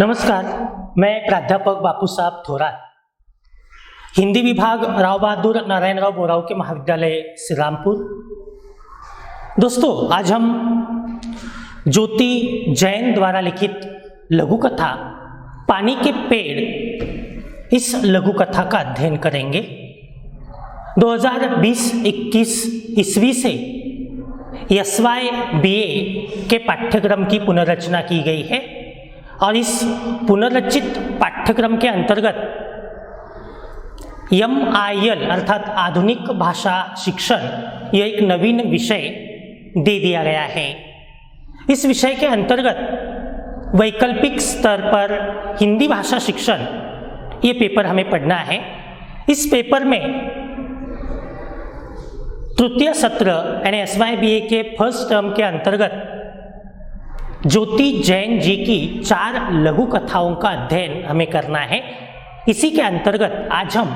नमस्कार, मैं प्राध्यापक बापू साहब थोरात, हिंदी विभाग राव बहादुर नारायणराव बोराव के महाविद्यालय श्रीरामपुर। दोस्तों, आज हम ज्योति जैन द्वारा लिखित लघु कथा पानी के पेड़ इस लघु कथा का अध्ययन करेंगे। 2020-21 ईस्वी से SY-BA के पाठ्यक्रम की पुनर्रचना की गई है और इस पुनर्रचित पाठ्यक्रम के अंतर्गत MIL अर्थात आधुनिक भाषा शिक्षण यह एक नवीन विषय दे दिया गया है। इस विषय के अंतर्गत वैकल्पिक स्तर पर हिंदी भाषा शिक्षण ये पेपर हमें पढ़ना है। इस पेपर में तृतीय सत्र यानी SY-BA के फर्स्ट टर्म के अंतर्गत ज्योति जैन जी की 4 लघु कथाओं का अध्ययन हमें करना है। इसी के अंतर्गत आज हम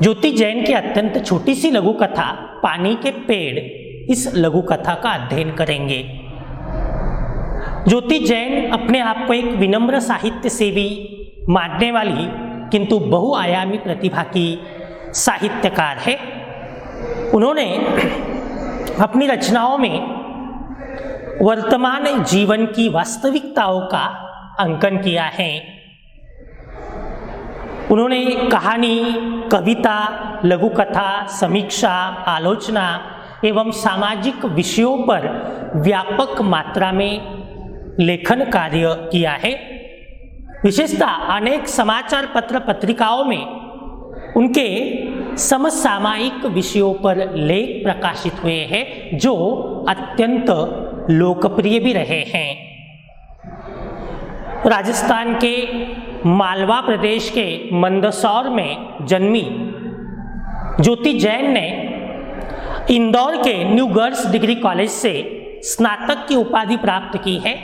ज्योति जैन की अत्यंत छोटी सी लघु कथा पानी के पेड़ इस लघु कथा का अध्ययन करेंगे। ज्योति जैन अपने आप को एक विनम्र साहित्य सेवी मानने वाली किंतु बहुआयामी प्रतिभा की साहित्यकार है। उन्होंने अपनी रचनाओं में वर्तमान जीवन की वास्तविकताओं का अंकन किया है। उन्होंने कहानी, कविता, लघु कथा, समीक्षा, आलोचना एवं सामाजिक विषयों पर व्यापक मात्रा में लेखन कार्य किया है। विशेषतः अनेक समाचार पत्र पत्रिकाओं में उनके समसामयिक विषयों पर लेख प्रकाशित हुए हैं जो अत्यंत लोकप्रिय भी रहे हैं। राजस्थान के मालवा प्रदेश के मंदसौर में जन्मी ज्योति जैन ने इंदौर के न्यू गर्ल्स डिग्री कॉलेज से स्नातक की उपाधि प्राप्त की है।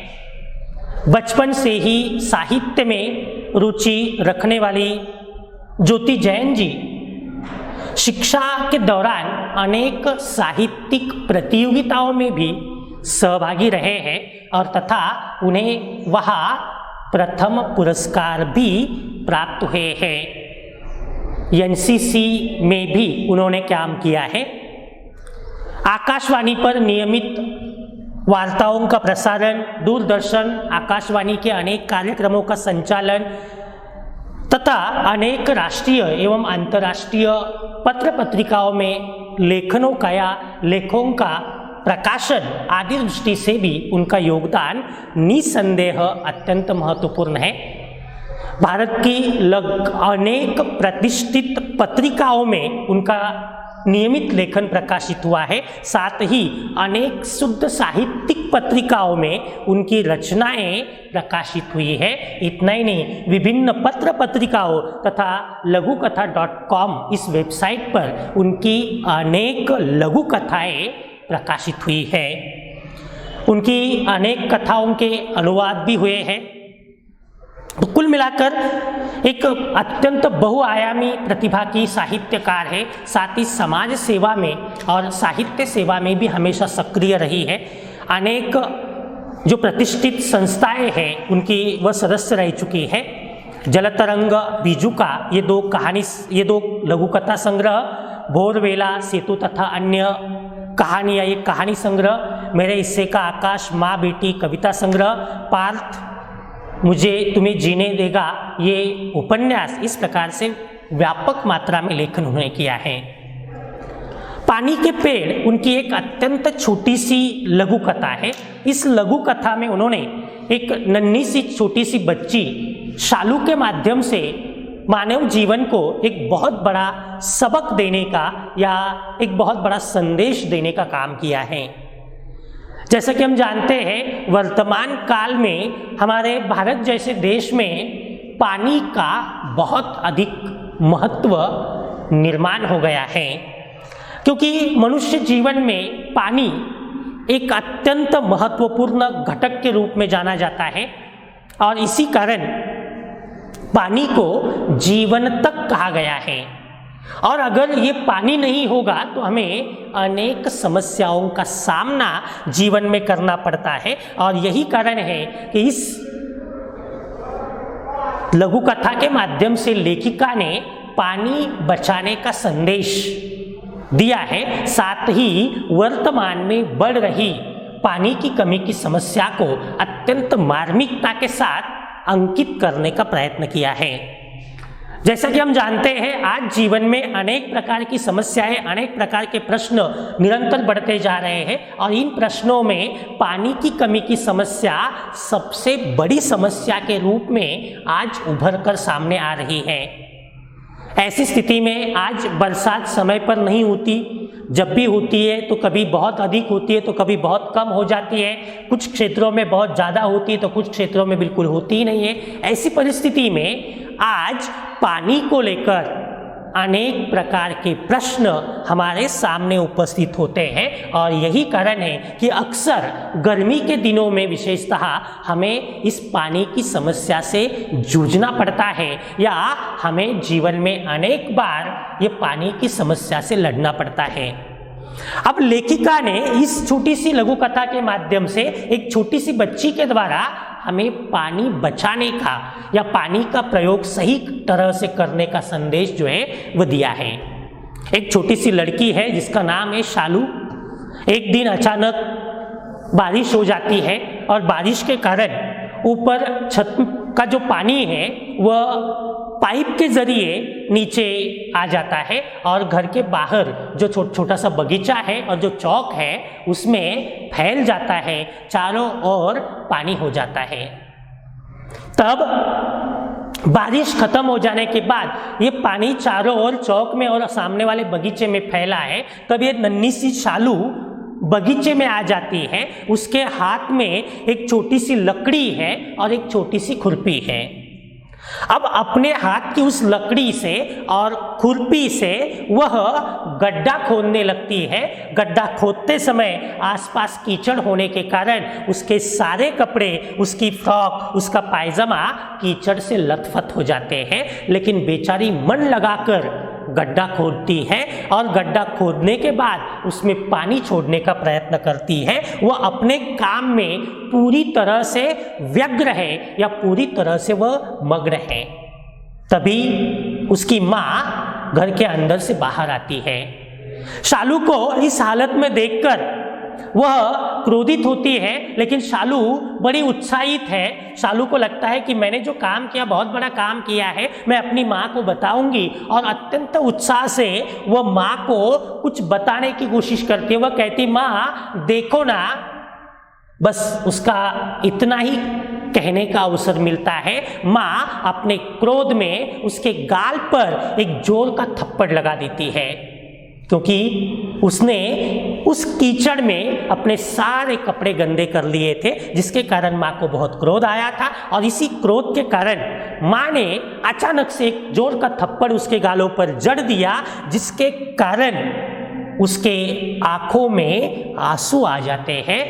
बचपन से ही साहित्य में रुचि रखने वाली ज्योति जैन जी शिक्षा के दौरान अनेक साहित्यिक प्रतियोगिताओं में भी सहभागी रहे हैं और तथा उन्हें वहाँ प्रथम पुरस्कार भी प्राप्त हुए हैं। NCC में भी उन्होंने काम किया है। आकाशवाणी पर नियमित वार्ताओं का प्रसारण, दूरदर्शन आकाशवाणी के अनेक कार्यक्रमों का संचालन तथा अनेक राष्ट्रीय एवं अंतर्राष्ट्रीय पत्र पत्रिकाओं में लेखों का प्रकाशन आदि दृष्टि से भी उनका योगदान निसंदेह अत्यंत महत्वपूर्ण है। भारत की अनेक प्रतिष्ठित पत्रिकाओं में उनका नियमित लेखन प्रकाशित हुआ है। साथ ही अनेक शुद्ध साहित्यिक पत्रिकाओं में उनकी रचनाएं प्रकाशित हुई है। इतना ही नहीं, विभिन्न पत्र पत्रिकाओं तथा लघुकथा.com इस वेबसाइट पर उनकी अनेक लघु कथाएं प्रकाशित हुई है। उनकी अनेक कथाओं के अनुवाद भी हुए हैं। तो कुल मिलाकर एक अत्यंत बहुआयामी प्रतिभा की साहित्यकार है। साथ ही समाज सेवा में और साहित्य सेवा में भी हमेशा सक्रिय रही है। अनेक जो प्रतिष्ठित संस्थाएं हैं उनकी वह सदस्य रह चुकी है। जलतरंग बीजुका ये दो लघु कथा संग्रह, भोरवेला, सेतु तथा अन्य कहानियाँ, ये कहानी संग्रह, मेरे हिस्से का आकाश, माँ बेटी कविता संग्रह, पार्थ मुझे तुम्हें जीने देगा ये उपन्यास, इस प्रकार से व्यापक मात्रा में लेखन उन्होंने किया है। पानी के पेड़ उनकी एक अत्यंत छोटी सी लघु कथा है। इस लघु कथा में उन्होंने एक नन्ही सी छोटी सी बच्ची शालू के माध्यम से मानव जीवन को एक बहुत बड़ा सबक देने का या एक बहुत बड़ा संदेश देने का काम किया है। जैसा कि हम जानते हैं, वर्तमान काल में हमारे भारत जैसे देश में पानी का बहुत अधिक महत्व निर्माण हो गया है, क्योंकि मनुष्य जीवन में पानी एक अत्यंत महत्वपूर्ण घटक के रूप में जाना जाता है और इसी कारण पानी को जीवन तक कहा गया है। और अगर ये पानी नहीं होगा तो हमें अनेक समस्याओं का सामना जीवन में करना पड़ता है। और यही कारण है कि इस लघु कथा के माध्यम से लेखिका ने पानी बचाने का संदेश दिया है, साथ ही वर्तमान में बढ़ रही पानी की कमी की समस्या को अत्यंत मार्मिकता के साथ अंकित करने का प्रयत्न किया है। जैसा कि हम जानते हैं, आज जीवन में अनेक प्रकार की समस्याएं, अनेक प्रकार के प्रश्न निरंतर बढ़ते जा रहे हैं और इन प्रश्नों में पानी की कमी की समस्या सबसे बड़ी समस्या के रूप में आज उभर कर सामने आ रही है। ऐसी स्थिति में आज बरसात समय पर नहीं होती, जब भी होती है तो कभी बहुत अधिक होती है तो कभी बहुत कम हो जाती है, कुछ क्षेत्रों में बहुत ज़्यादा होती है तो कुछ क्षेत्रों में बिल्कुल होती ही नहीं है। ऐसी परिस्थिति में आज पानी को लेकर अनेक प्रकार के प्रश्न हमारे सामने उपस्थित होते हैं और यही कारण है कि अक्सर गर्मी के दिनों में विशेषतः हमें इस पानी की समस्या से जूझना पड़ता है या हमें जीवन में अनेक बार ये पानी की समस्या से लड़ना पड़ता है। अब लेखिका ने इस छोटी सी लघु कथा के माध्यम से एक छोटी सी बच्ची के द्वारा हमें पानी बचाने का या पानी का प्रयोग सही तरह से करने का संदेश जो है वो दिया है। एक छोटी सी लड़की है जिसका नाम है शालू। एक दिन अचानक बारिश हो जाती है और बारिश के कारण ऊपर छत का जो पानी है वह पाइप के जरिए नीचे आ जाता है और घर के बाहर जो छोटा सा बगीचा है और जो चौक है उसमें फैल जाता है, चारों ओर पानी हो जाता है। तब बारिश खत्म हो जाने के बाद ये पानी चारों ओर चौक में और सामने वाले बगीचे में फैला है। तब ये नन्ही सी शालू बगीचे में आ जाती है। उसके हाथ में एक छोटी सी लकड़ी है और एक छोटी सी खुरपी है। अब अपने हाथ की उस लकड़ी से और खुरपी से वह गड्ढा खोदने लगती है। गड्ढा खोदते समय आसपास कीचड़ होने के कारण उसके सारे कपड़े, उसकी फ्रॉक, उसका पायजामा कीचड़ से लथपथ हो जाते हैं। लेकिन बेचारी मन लगाकर गड्ढा खोदती है और गड्ढा खोदने के बाद उसमें पानी छोड़ने का प्रयत्न करती है। वह अपने काम में पूरी तरह से व्यग्र है या पूरी तरह से वह मग्न है। तभी उसकी माँ घर के अंदर से बाहर आती है। शालू को इस हालत में देखकर वह क्रोधित होती है, लेकिन शालू बड़ी उत्साहित है। शालू को लगता है कि मैंने जो काम किया बहुत बड़ा काम किया है, मैं अपनी माँ को बताऊंगी। और अत्यंत उत्साह से वह माँ को कुछ बताने की कोशिश करती है। वह कहती, माँ देखो ना। बस उसका इतना ही कहने का अवसर मिलता है। माँ अपने क्रोध में उसके गाल पर एक जोर का थप्पड़ लगा देती है, क्योंकि उसने उस कीचड़ में अपने सारे कपड़े गंदे कर लिए थे, जिसके कारण माँ को बहुत क्रोध आया था। और इसी क्रोध के कारण माँ ने अचानक से एक जोर का थप्पड़ उसके गालों पर जड़ दिया, जिसके कारण उसके आंखों में आंसू आ जाते हैं।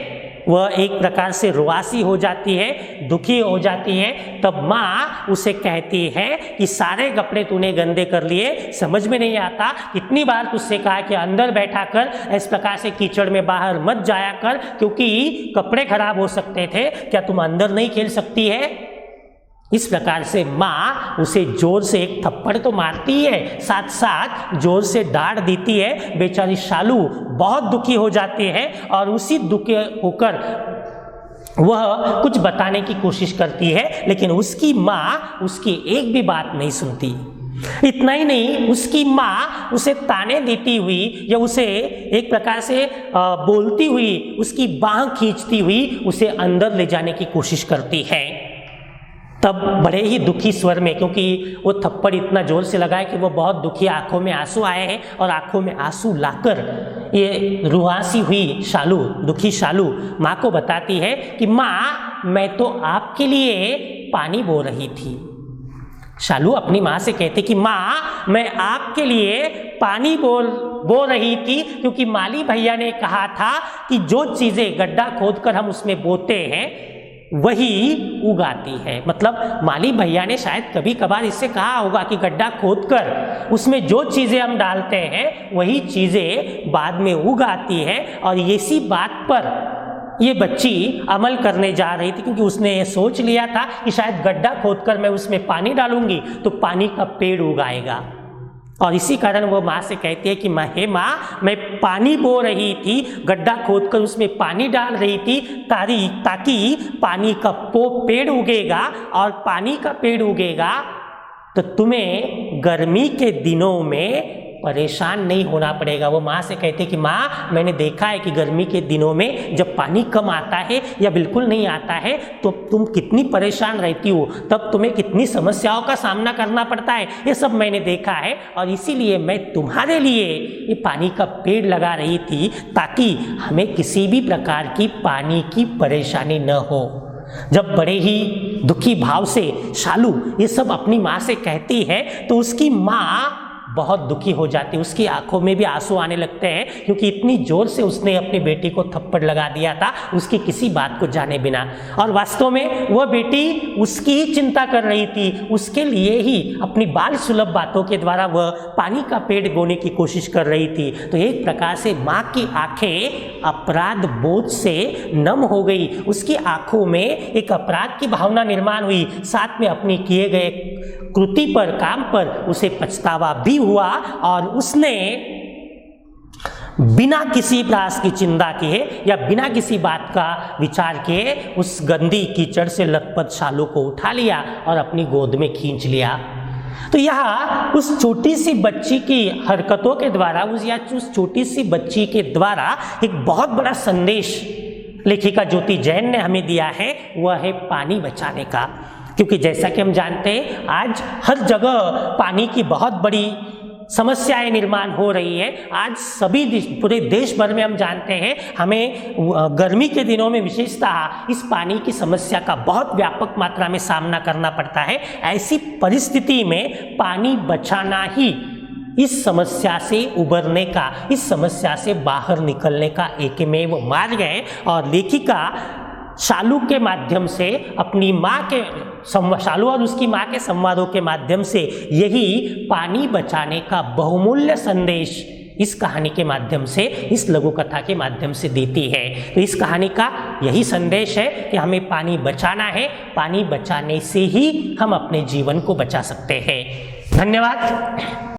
वह एक प्रकार से रुआसी हो जाती है, दुखी हो जाती है। तब माँ उसे कहती है कि सारे कपड़े तूने गंदे कर लिए, समझ में नहीं आता, कितनी बार तुझसे कहा कि अंदर बैठा कर, इस प्रकार से कीचड़ में बाहर मत जाया कर, क्योंकि कपड़े खराब हो सकते थे। क्या तुम अंदर नहीं खेल सकती है? इस प्रकार से माँ उसे जोर से एक थप्पड़ तो मारती है, साथ साथ जोर से डांट देती है। बेचारी शालू बहुत दुखी हो जाती है और उसी दुखी होकर वह कुछ बताने की कोशिश करती है, लेकिन उसकी माँ उसकी एक भी बात नहीं सुनती। इतना ही नहीं, उसकी माँ उसे ताने देती हुई या उसे एक प्रकार से बोलती हुई, उसकी बाँह खींचती हुई उसे अंदर ले जाने की कोशिश करती है। तब बड़े ही दुखी स्वर में, क्योंकि वो थप्पड़ इतना जोर से लगा है कि वो बहुत दुखी, आंखों में आंसू आए हैं, और आंखों में आंसू लाकर ये रुआसी हुई शालू, दुखी शालू माँ को बताती है कि माँ, मैं तो आपके लिए पानी बो रही थी। शालू अपनी माँ से कहते कि माँ, मैं आपके लिए पानी बो रही थी, क्योंकि माली भैया ने कहा था कि जो चीज़ें गड्ढा खोदकर हम उसमें बोते हैं वही उगाती है। मतलब माली भैया ने शायद कभी कभार इससे कहा होगा कि गड्ढा खोदकर उसमें जो चीज़ें हम डालते हैं वही चीज़ें बाद में उगाती है। और इसी बात पर ये बच्ची अमल करने जा रही थी, क्योंकि उसने ये सोच लिया था कि शायद गड्ढा खोदकर मैं उसमें पानी डालूंगी तो पानी का पेड़ उगाएगा। और इसी कारण वो माँ से कहती है कि हे माँ, मैं पानी बो रही थी, गड्ढा खोदकर उसमें पानी डाल रही थी ताकि पानी का पेड़ उगेगा, और पानी का पेड़ उगेगा तो तुम्हें गर्मी के दिनों में परेशान नहीं होना पड़ेगा। वो माँ से कहते कि माँ, मैंने देखा है कि गर्मी के दिनों में जब पानी कम आता है या बिल्कुल नहीं आता है तो तुम कितनी परेशान रहती हो, तब तुम्हें कितनी समस्याओं का सामना करना पड़ता है, ये सब मैंने देखा है। और इसीलिए मैं तुम्हारे लिए ये पानी का पेड़ लगा रही थी ताकि हमें किसी भी प्रकार की पानी की परेशानी न हो। जब बड़े ही दुखी भाव से शालू ये सब अपनी माँ से कहती है तो उसकी माँ बहुत दुखी हो जाती है, उसकी आंखों में भी आंसू आने लगते हैं, क्योंकि इतनी जोर से उसने अपनी बेटी को थप्पड़ लगा दिया था उसकी किसी बात को जाने बिना। और वास्तव में वह बेटी उसकी ही चिंता कर रही थी, उसके लिए ही अपनी बाल सुलभ बातों के द्वारा वह पानी का पेड़ बोने की कोशिश कर रही थी। तो एक प्रकार से माँ की आंखें अपराध बोझ से नम हो गई, उसकी आंखों में एक अपराध की भावना निर्माण हुई, साथ में अपनी किए गए कृति पर, काम पर उसे पछतावा भी हुआ, और उसने बिना किसी प्रयास की चिंता किए या बिना किसी बात का विचार किए उस गंदी कीचड़ से लथपथ शालू को उठा लिया और अपनी गोद में खींच लिया। तो यहाँ उस छोटी सी बच्ची की हरकतों के द्वारा, उस छोटी सी बच्ची के द्वारा एक बहुत बड़ा संदेश लेखिका ज्योति जैन ने हमें दिया है, वह है पानी बचाने का। क्योंकि जैसा कि हम जानते हैं आज हर जगह पानी की बहुत बड़ी समस्याएं निर्माण हो रही है। आज सभी पूरे देश भर में हम जानते हैं हमें गर्मी के दिनों में विशेषतः इस पानी की समस्या का बहुत व्यापक मात्रा में सामना करना पड़ता है। ऐसी परिस्थिति में पानी बचाना ही इस समस्या से उबरने का, इस समस्या से बाहर निकलने का एकमेव मार्ग है। और लेखिका शालू के माध्यम से अपनी माँ के शालू और उसकी माँ के संवादों के माध्यम से यही पानी बचाने का बहुमूल्य संदेश इस कहानी के माध्यम से, इस लघु कथा के माध्यम से देती है। तो इस कहानी का यही संदेश है कि हमें पानी बचाना है, पानी बचाने से ही हम अपने जीवन को बचा सकते हैं। धन्यवाद।